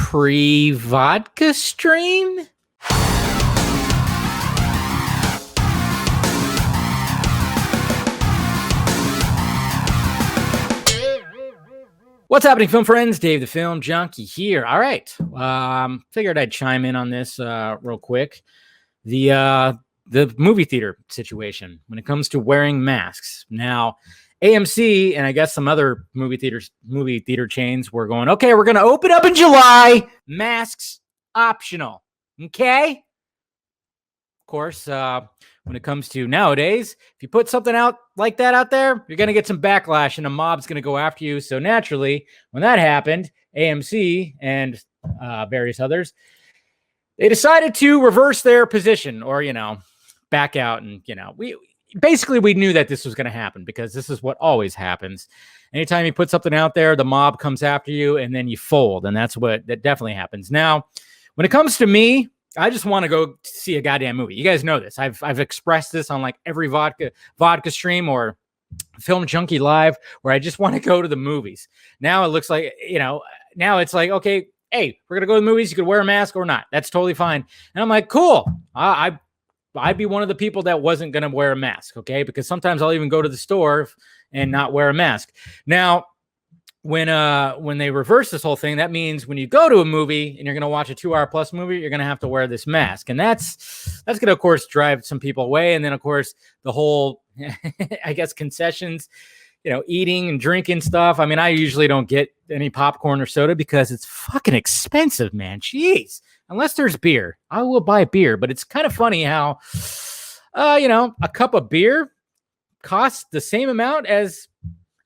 pre-vodka stream? What's happening, film friends? Dave the Film Junkie here. All right. Figured I'd chime in on this real quick. The movie theater situation when it comes to wearing masks. Now, AMC and I guess some other movie theater chains were going, okay, we're going to open up in July. Masks optional. Okay? Of course, when it comes to nowadays, if you put something out like that out there, you're going to get some backlash and a mob's going to go after you. So naturally, when that happened, AMC and various others, they decided to reverse their position or, back out. And, we knew that this was going to happen because this is what always happens. Anytime you put something out there, the mob comes after you and then you fold. And that definitely happens. Now, when it comes to me, I just want to go see a goddamn movie. You guys know this. I've expressed this on like every vodka stream or Film Junkie Live where I just want to go to the movies. Now it looks like, now it's like, okay, hey, we're going to go to the movies. You could wear a mask or not. That's totally fine. And I'm like, cool. I'd be one of the people that wasn't going to wear a mask. Okay. Because sometimes I'll even go to the store and not wear a mask. Now, when they reverse this whole thing, that means when you go to a movie and you're going to watch a 2-hour plus movie, you're going to have to wear this mask. And that's going to, of course, drive some people away. And then, of course, the whole, I guess, concessions, eating and drinking stuff. I mean, I usually don't get any popcorn or soda because it's fucking expensive, man. Jeez. Unless there's beer, I will buy beer. But it's kind of funny how, a cup of beer costs the same amount as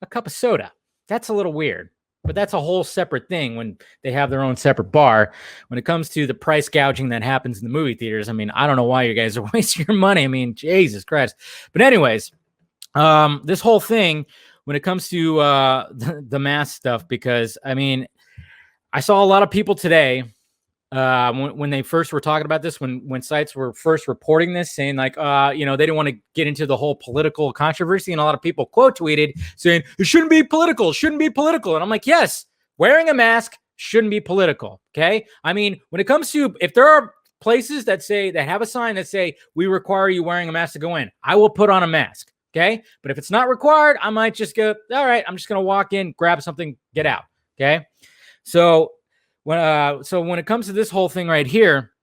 a cup of soda. That's a little weird, but that's a whole separate thing when they have their own separate bar. When it comes to the price gouging that happens in the movie theaters, I mean, I don't know why you guys are wasting your money. I mean, Jesus Christ. But anyways, this whole thing, when it comes to the mask stuff, because, I mean, I saw a lot of people today when they first were talking about this, when sites were first reporting this, saying like, they didn't want to get into the whole political controversy. And a lot of people quote tweeted saying it shouldn't be political. And I'm like, yes, wearing a mask shouldn't be political. Okay. I mean, when it comes to, if there are places that have a sign that say, we require you wearing a mask to go in, I will put on a mask. Okay. But if it's not required, I might just go, all right, I'm just going to walk in, grab something, get out. Okay. So when it comes to this whole thing right here,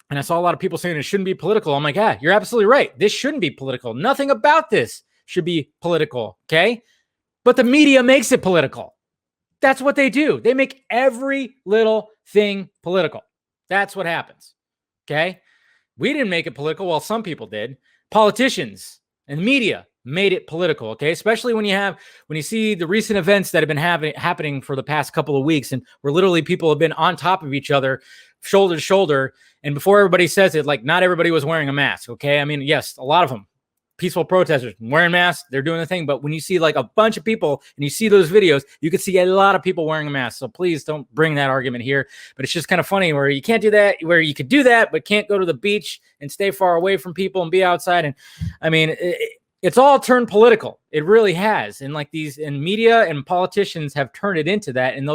and I saw a lot of people saying it shouldn't be political, I'm like, yeah, you're absolutely right. This shouldn't be political. Nothing about this should be political, okay? But the media makes it political. That's what they do. They make every little thing political. That's what happens, okay? We didn't make it political. Well, some people did. Politicians and media made it political, okay? Especially when you see the recent events that have been happening for the past couple of weeks, and where literally people have been on top of each other, shoulder to shoulder, and before everybody says it, like, not everybody was wearing a mask, okay? I mean, yes, a lot of them, peaceful protesters, wearing masks, they're doing the thing, but when you see like a bunch of people and you see those videos, you can see a lot of people wearing a mask, so please don't bring that argument here. But it's just kind of funny where you can't do that, where you could do that, but can't go to the beach and stay far away from people and be outside. And I mean, it's all turned political. It really has. And like and media and politicians have turned it into that, and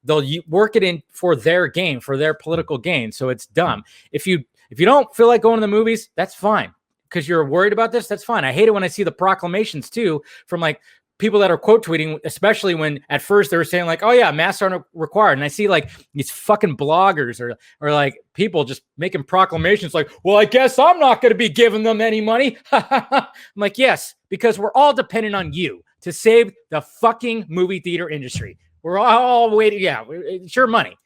they'll work it in for their gain, for their political gain. So it's dumb. If you don't feel like going to the movies, that's fine. Because you're worried about this, that's fine. I hate it when I see the proclamations too from like people that are quote tweeting, especially when at first they were saying like, oh yeah, masks aren't required. And I see like these fucking bloggers or like people just making proclamations like, well, I guess I'm not going to be giving them any money. I'm like, yes, because we're all dependent on you to save the fucking movie theater industry. We're all waiting. Yeah, it's your money.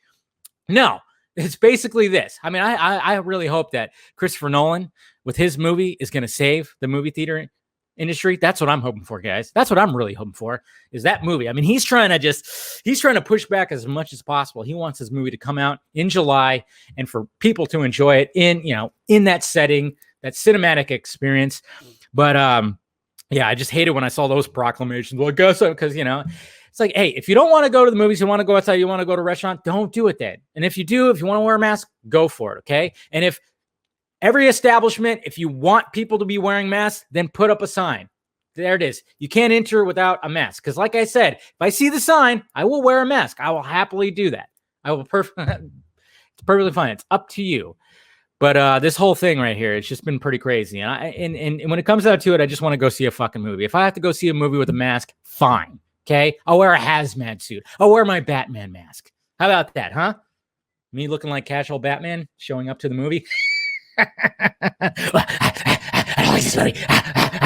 No, it's basically this. I mean, I really hope that Christopher Nolan with his movie is going to save the movie theater industry. That's what I'm hoping for, guys. That's what I'm really hoping for, is that movie. I mean, he's trying to push back as much as possible. He wants his movie to come out in July and for people to enjoy it in that setting, that cinematic experience. But yeah, I just hate it when I saw those proclamations. Well, I guess because it's like, hey, if you don't want to go to the movies, you want to go outside, you want to go to a restaurant, don't do it then. And if you want to wear a mask, go for it, okay? And if every establishment, if you want people to be wearing masks, then put up a sign. There it is. You can't enter without a mask. Because like I said, if I see the sign, I will wear a mask. I will happily do that. I will it's perfectly fine. It's up to you. But this whole thing right here, it's just been pretty crazy. And when it comes out to it, I just want to go see a fucking movie. If I have to go see a movie with a mask, fine. Okay, I'll wear a hazmat suit. I'll wear my Batman mask. How about that, huh? Me looking like casual Batman showing up to the movie. I don't like this movie. I